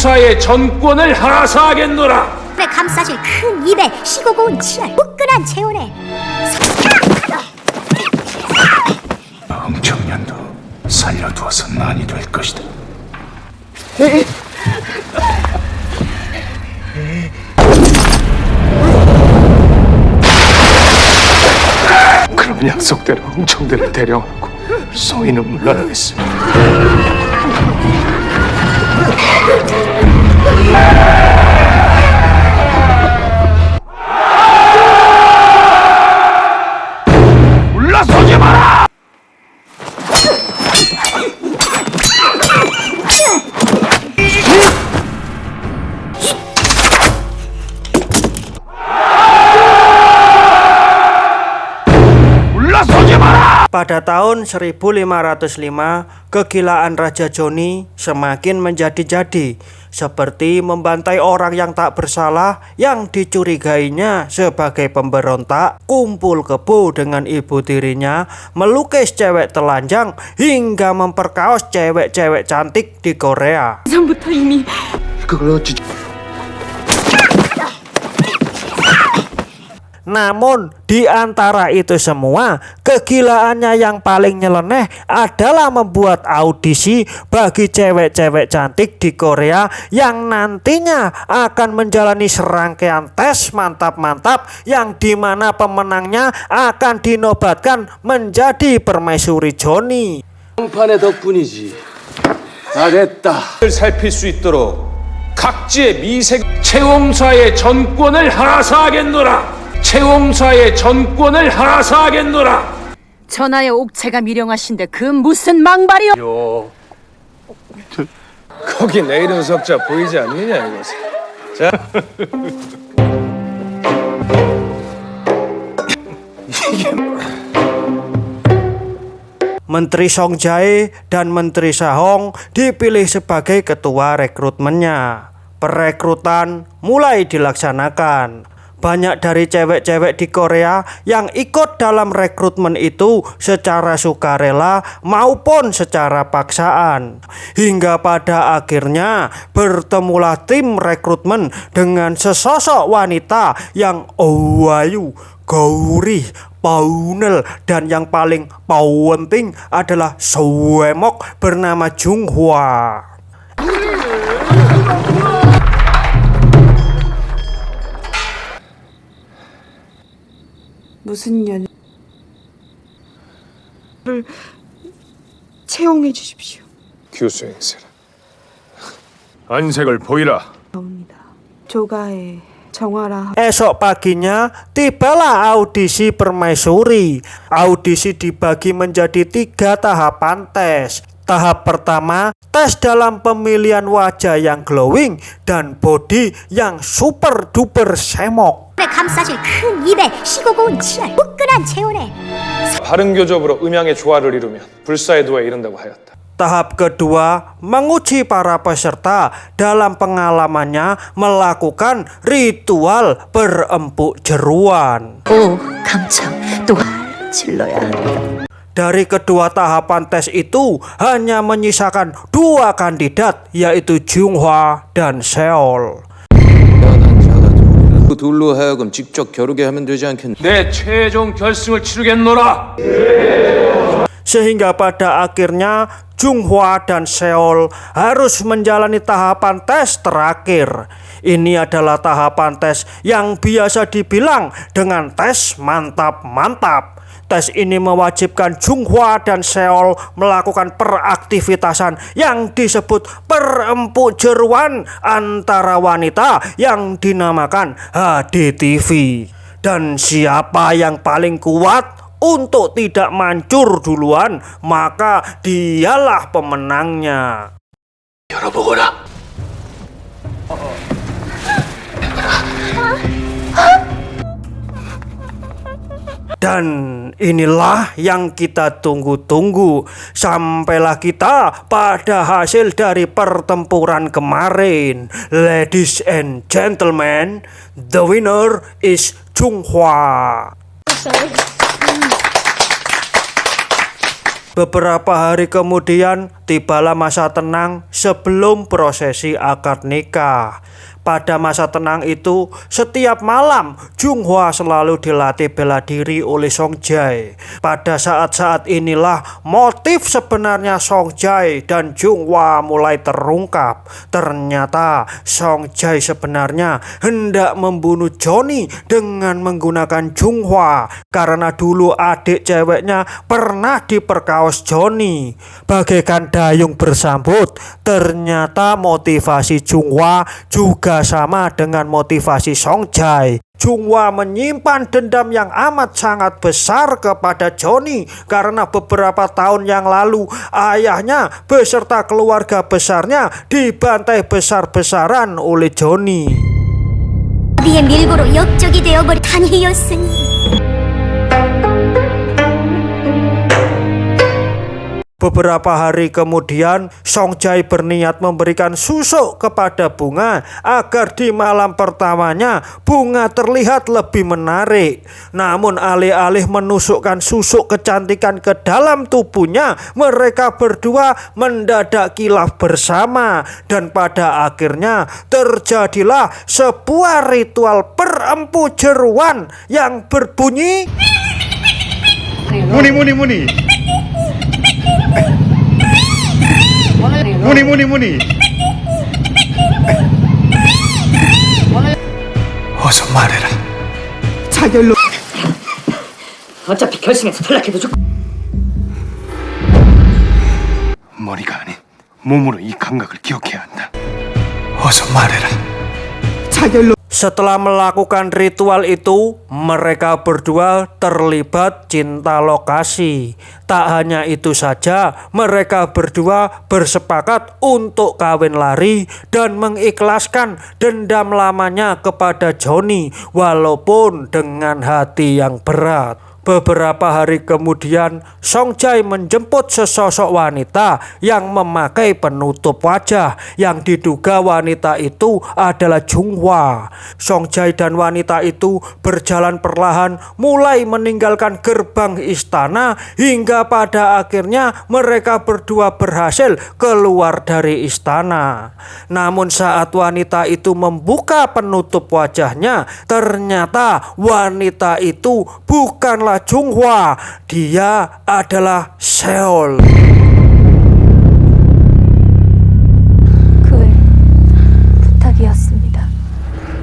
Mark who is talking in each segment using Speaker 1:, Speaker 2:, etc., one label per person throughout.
Speaker 1: 최홍사의 전권을 하사하겠노라.
Speaker 2: 감싸질 큰 입에 시고 고운 치열 후끈한 체온에
Speaker 3: 엄청년도 살려두어서 난이 될 것이다. 그럼 약속대로 엄청들을 대령하고 소인은 물러나겠습니다. 물러서지 마라! 물러서지 마라!
Speaker 4: Pada tahun 1505, kegilaan Raja Joni semakin menjadi-jadi, seperti membantai orang yang tak bersalah yang dicurigainya sebagai pemberontak, kumpul kebo dengan ibu tirinya, melukis cewek telanjang, hingga memperkaos cewek-cewek cantik di Korea.
Speaker 5: 전부터 이미
Speaker 3: 그걸 어찌...
Speaker 4: Namun di antara itu semua, kegilaannya yang paling nyeleneh adalah membuat audisi bagi cewek-cewek cantik di Korea yang nantinya akan menjalani serangkaian tes mantap-mantap yang dimana pemenangnya akan dinobatkan menjadi permaisuri Joni.
Speaker 1: 평판의 덕분이지. 다 됐다. 살필 수 있도록 각지의 미색 최홍사의 전권을 하사하겠노라. 최홍사의 전권을 하사하겠노라.
Speaker 5: 전하의 옥체가 미령하신데 그 무슨 망발이요?
Speaker 1: 거기 내 이름 석자 보이지 않느냐 이것은. 자.
Speaker 4: Menteri Song Jae dan Menteri Sahong dipilih sebagai ketua rekrutmennya. Perekrutan mulai dilaksanakan. Banyak dari cewek-cewek di Korea yang ikut dalam rekrutmen itu secara sukarela maupun secara paksaan. Hingga pada akhirnya bertemulah tim rekrutmen dengan sesosok wanita yang ayu, gaurih, paunel, dan yang paling penting adalah suemok bernama Junghwa.
Speaker 6: 무슨 연을 채용해 주십시오.
Speaker 3: 교수행세라. 안색을 보이라.
Speaker 6: 나옵니다. 조가의 정화라.
Speaker 4: Esok paginya tibalah audisi permaisuri. Audisi dibagi menjadi 3 tahapan tes. Tahap pertama, tes dalam pemilihan wajah yang glowing dan body yang super duper semok.
Speaker 2: 감싸질 큰 입에 시고 고운 치열 후끈한 체온에
Speaker 1: 바른 교접으로 음양의 조화를 이루면 불사의 도에 이른다고 하였다.
Speaker 4: Tahap kedua, menguji para peserta dalam pengalamannya melakukan ritual berempuk jeruan.
Speaker 5: 오, 감청 또 질러야 한다.
Speaker 4: Dari kedua tahapan tes itu hanya menyisakan 2 kandidat, yaitu Junghwa dan Seol.
Speaker 7: 둘로 하여금 직접 겨루게 하면 되지 않겠나?
Speaker 1: 내 최종 결승을 치르겠노라.
Speaker 4: Sehingga pada akhirnya Junghwa dan Seol harus menjalani tahapan tes terakhir. Ini adalah tahapan tes yang biasa dibilang dengan tes mantap-mantap. Tes ini mewajibkan Junghwa dan Seol melakukan peraktivitasan yang disebut perempuk jeruan antara wanita yang dinamakan HDTV. Dan siapa yang paling kuat untuk tidak mancur duluan, maka dialah pemenangnya.
Speaker 3: 열어보거라.
Speaker 4: Dan inilah yang kita tunggu-tunggu. Sampailah kita pada hasil dari pertempuran kemarin. Ladies and gentlemen, the winner is Junghwa. Beberapa hari kemudian tibalah masa tenang sebelum prosesi akad nikah. Pada masa tenang itu, setiap malam Junghwa selalu dilatih bela diri oleh Songjai. Pada saat-saat inilah motif sebenarnya Songjai dan Junghwa mulai terungkap. Ternyata Songjai sebenarnya hendak membunuh Johnny dengan menggunakan Junghwa karena dulu adik ceweknya pernah diperkaos Johnny. Bagaikan dayung bersambut, ternyata motivasi Junghwa juga sama dengan motivasi Songjai. Junghwa menyimpan dendam yang amat sangat besar kepada Johnny karena beberapa tahun yang lalu ayahnya beserta keluarga besarnya dibantai besar-besaran oleh Johnny.
Speaker 2: 어디에 밀고로 역적이 되어버린 탄이었으니
Speaker 4: Beberapa hari kemudian, Songjai berniat memberikan susuk kepada Bunga agar di malam pertamanya Bunga terlihat lebih menarik. Namun alih-alih menusukkan susuk kecantikan ke dalam tubuhnya, mereka berdua mendadak kilaf bersama. Dan pada akhirnya terjadilah sebuah ritual perempu jeruan yang berbunyi
Speaker 3: 무니 무니 무니 무니 무니 무니 어서 말해라.
Speaker 6: 자결로
Speaker 5: 어차피 결승에서 탈락해도 좋.
Speaker 3: 머리가 아닌 몸으로 이 감각을 기억해야 한다. 어서 말해라.
Speaker 6: 자결로
Speaker 4: Setelah melakukan ritual itu, mereka berdua terlibat cinta lokasi. Tak hanya itu saja, mereka berdua bersepakat untuk kawin lari dan mengikhlaskan dendam lamanya kepada Johnny, walaupun dengan hati yang berat. Beberapa hari kemudian, Songjai menjemput sesosok wanita yang memakai penutup wajah yang diduga wanita itu adalah Junghwa. Songjai dan wanita itu berjalan perlahan mulai meninggalkan gerbang istana hingga pada akhirnya mereka berdua berhasil keluar dari istana. Namun saat wanita itu membuka penutup wajahnya, ternyata wanita itu bukanlah Junghwa, dia adalah Seol.
Speaker 8: 그의 부탁이었습니다.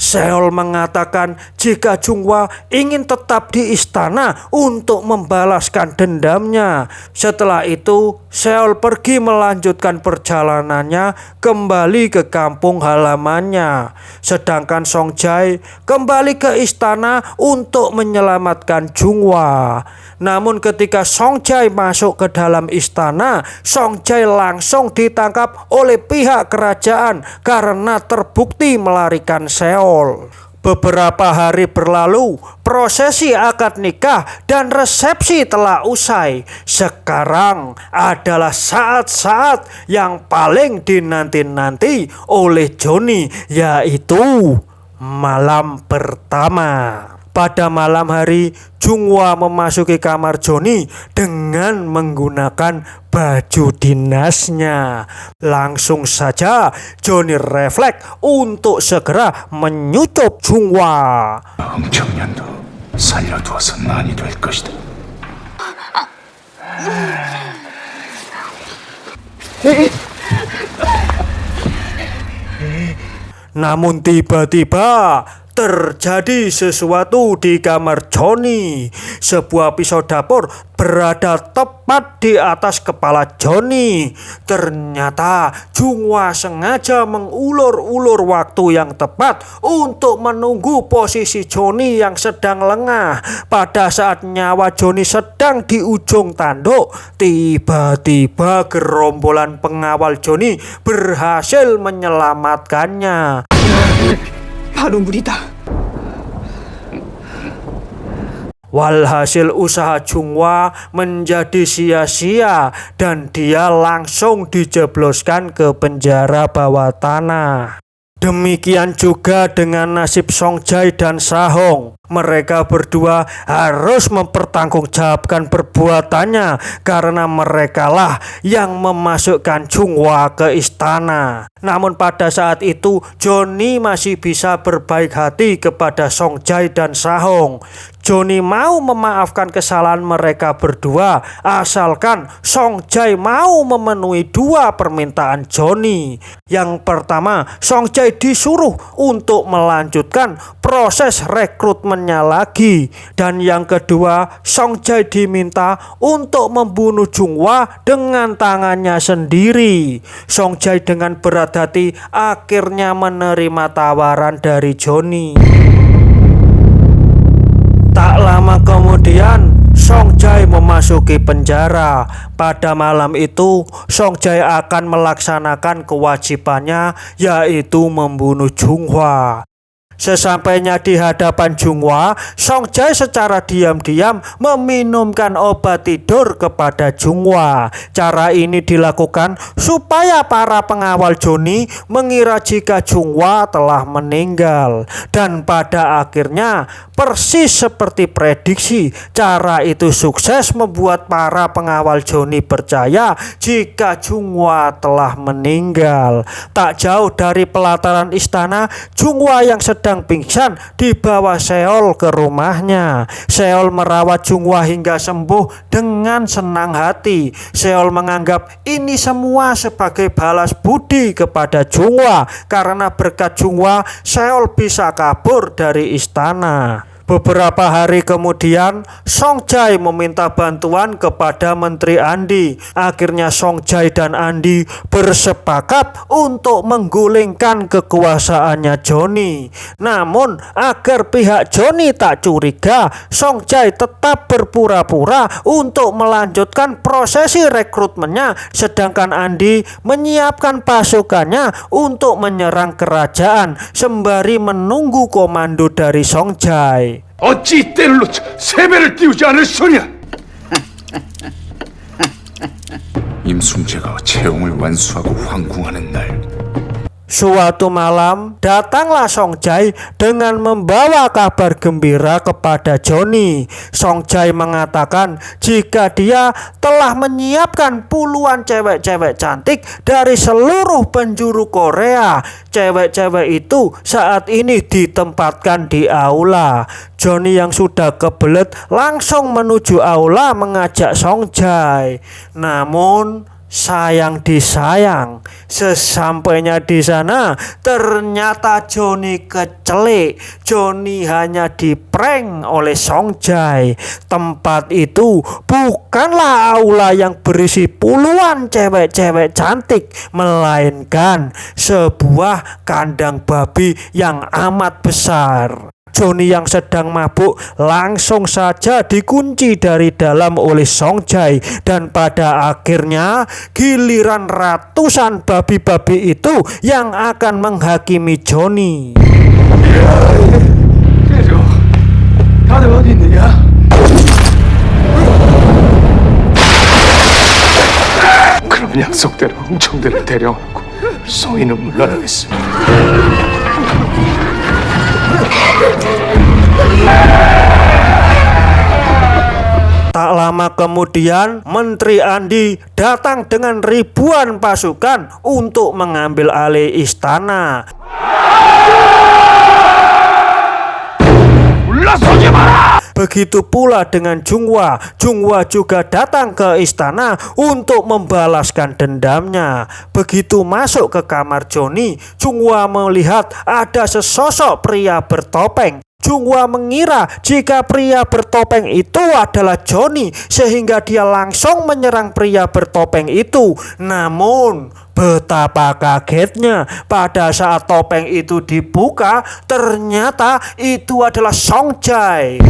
Speaker 4: Seol mengatakan jika Junghwa ingin tetap di istana untuk membalaskan dendamnya. Setelah itu, Seol pergi melanjutkan perjalanannya kembali ke kampung halamannya. Sedangkan Songjai kembali ke istana untuk menyelamatkan Junghwa. Namun ketika Songjai masuk ke dalam istana, Songjai langsung ditangkap oleh pihak kerajaan karena terbukti melarikan Seol. Beberapa hari berlalu, prosesi akad nikah dan resepsi telah usai. Sekarang adalah saat-saat yang paling dinanti-nanti oleh Johnny, yaitu malam pertama. Pada malam hari, Junghwa memasuki kamar Johnny dengan menggunakan baju dinasnya. Langsung saja Johnny refleks untuk segera menyucup Junghwa.
Speaker 3: 청년도 살려두어서 난이 될 것이다.
Speaker 4: Namun tiba-tiba terjadi sesuatu di kamar Johnny. Sebuah pisau dapur berada tepat di atas kepala Johnny. Ternyata Junghwa sengaja mengulur-ulur waktu yang tepat untuk menunggu posisi Johnny yang sedang lengah. Pada saat nyawa Johnny sedang di ujung tanduk, tiba-tiba gerombolan pengawal Johnny berhasil menyelamatkannya.
Speaker 6: 바로 물이다.
Speaker 4: Walhasil usaha Junghwa menjadi sia-sia dan dia langsung dijebloskan ke penjara bawah tanah. Demikian juga dengan nasib Songjai dan Sahong. Mereka berdua harus mempertanggungjawabkan perbuatannya karena merekalah yang memasukkan Chunghwa ke istana. Namun pada saat itu Johnny masih bisa berbaik hati kepada Songjai dan Sahong. Johnny mau memaafkan kesalahan mereka berdua asalkan Songjai mau memenuhi dua permintaan Johnny. Yang pertama, Songjai disuruh untuk melanjutkan proses rekrutmennya lagi, dan yang kedua, Songjai diminta untuk membunuh Chunghwa dengan tangannya sendiri. Songjai dengan berat hati akhirnya menerima tawaran dari Johnny. Tak lama kemudian Songjai memasuki penjara. Pada malam itu Songjai akan melaksanakan kewajibannya, yaitu membunuh Chunghwa. Sesampainya di hadapan Chunghwa, Songjai secara diam-diam meminumkan obat tidur kepada Chunghwa. Cara ini dilakukan supaya para pengawal Johnny mengira jika Chunghwa telah meninggal. Dan pada akhirnya, persis seperti prediksi, cara itu sukses membuat para pengawal Johnny percaya jika Chunghwa telah meninggal. Tak jauh dari pelataran istana, Chunghwa yang sedang pingsan dibawa Seol ke rumahnya. Seol merawat Chunghwa hingga sembuh dengan senang hati. Seol menganggap ini semua sebagai balas budi kepada Chunghwa karena berkat Chunghwa Seol bisa kabur dari istana. Beberapa hari kemudian, Songjai meminta bantuan kepada Menteri Andi. Akhirnya Songjai dan Andi bersepakat untuk menggulingkan kekuasaannya Johnny. Namun, agar pihak Johnny tak curiga, Songjai tetap berpura-pura untuk melanjutkan prosesi rekrutmennya, sedangkan Andi menyiapkan pasukannya untuk menyerang kerajaan sembari menunggu komando dari Songjai.
Speaker 3: 어찌 때를 놓쳐 세배를 띄우지 않을 소냐? 임순재가 채용을 완수하고 황궁하는 날
Speaker 4: Suatu malam, datanglah Songjai dengan membawa kabar gembira kepada Johnny. Songjai mengatakan jika dia telah menyiapkan puluhan cewek-cewek cantik dari seluruh penjuru Korea. Cewek-cewek itu saat ini ditempatkan di aula. Johnny yang sudah kebelet langsung menuju aula mengajak Songjai. Namun sayang disayang, sesampainya di sana ternyata Johnny kecelik. Johnny hanya diprank oleh Songjai. Tempat itu bukanlah aula yang berisi puluhan cewek-cewek cantik, melainkan sebuah kandang babi yang amat besar. Johnny yang sedang mabuk langsung saja dikunci dari dalam oleh Songjai, dan pada akhirnya giliran ratusan babi-babi itu yang akan menghakimi Johnny.
Speaker 3: 때려. 다들 어디 있느냐? 그럼 약속대로 웅청들을 데려오고 소인은 물러나겠습니다.
Speaker 4: Tak lama kemudian, Menteri Andi datang dengan ribuan pasukan untuk mengambil alih istana. Begitu pula dengan Chunghwa. Chunghwa juga datang ke istana untuk membalaskan dendamnya. Begitu masuk ke kamar Johnny, Chunghwa melihat ada sesosok pria bertopeng. Chunghwa mengira jika pria bertopeng itu adalah Johnny, sehingga dia langsung menyerang pria bertopeng itu. Namun betapa kagetnya pada saat topeng itu dibuka, ternyata itu adalah Songjai.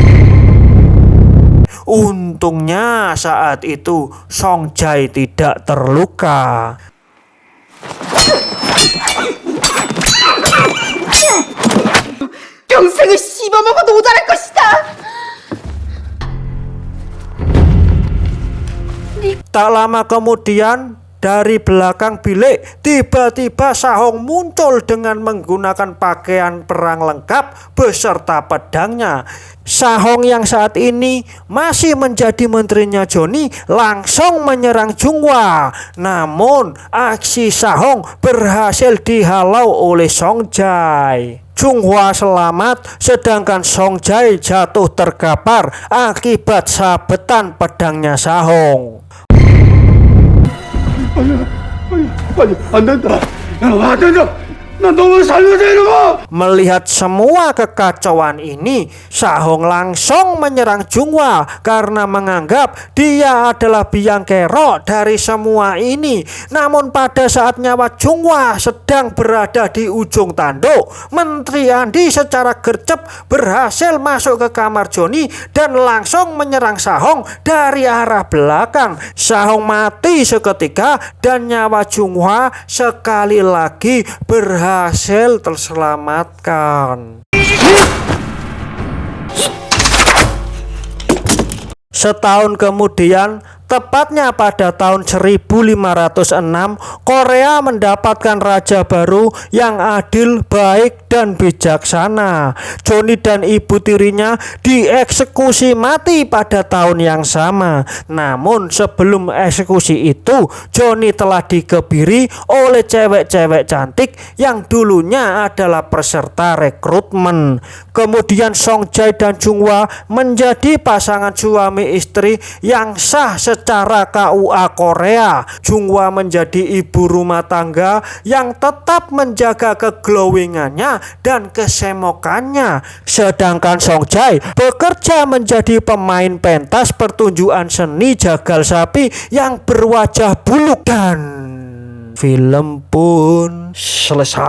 Speaker 4: Untungnya saat itu Songjai tidak terluka.
Speaker 6: 평생을 씹어먹어도 모자랄 것이다.
Speaker 4: Tak lama kemudian Dari belakang bilik, tiba-tiba Sahong muncul dengan menggunakan pakaian perang lengkap beserta pedangnya. Sahong yang saat ini masih menjadi menterinya Johnny langsung menyerang Junghwa. Namun aksi Sahong berhasil dihalau oleh Songjai. Junghwa selamat, sedangkan Songjai jatuh terkapar akibat sabetan pedangnya Sahong.
Speaker 3: 안 된다. 안 된다. 나 너무 살려줘 이놈아.
Speaker 4: Melihat semua kekacauan ini, Sahong langsung menyerang Junghwa karena menganggap dia adalah biang kerok dari semua ini. Namun pada saat nyawa Junghwa sedang berada di ujung tanduk, Menteri Andi secara gercep berhasil masuk ke kamar Johnny dan langsung menyerang Sahong dari arah belakang. Sahong mati seketika dan nyawa Junghwa sekali lagi berhasil terselamatkan. Setahun kemudian, tepatnya pada tahun 1506, Korea mendapatkan raja baru yang adil, baik, dan bijaksana. Johnny dan ibu tirinya dieksekusi mati pada tahun yang sama. Namun sebelum eksekusi itu, Johnny telah dikebiri oleh cewek-cewek cantik yang dulunya adalah peserta rekrutmen. Kemudian Songjai dan Junghwa menjadi pasangan suami istri yang sah secara KUA Korea. Junghwa menjadi ibu rumah tangga yang tetap menjaga keglowingannya dan kesemokannya. Sedangkan Songjai bekerja menjadi pemain pentas pertunjukan seni jagal sapi yang berwajah buluk. Dan film pun selesai.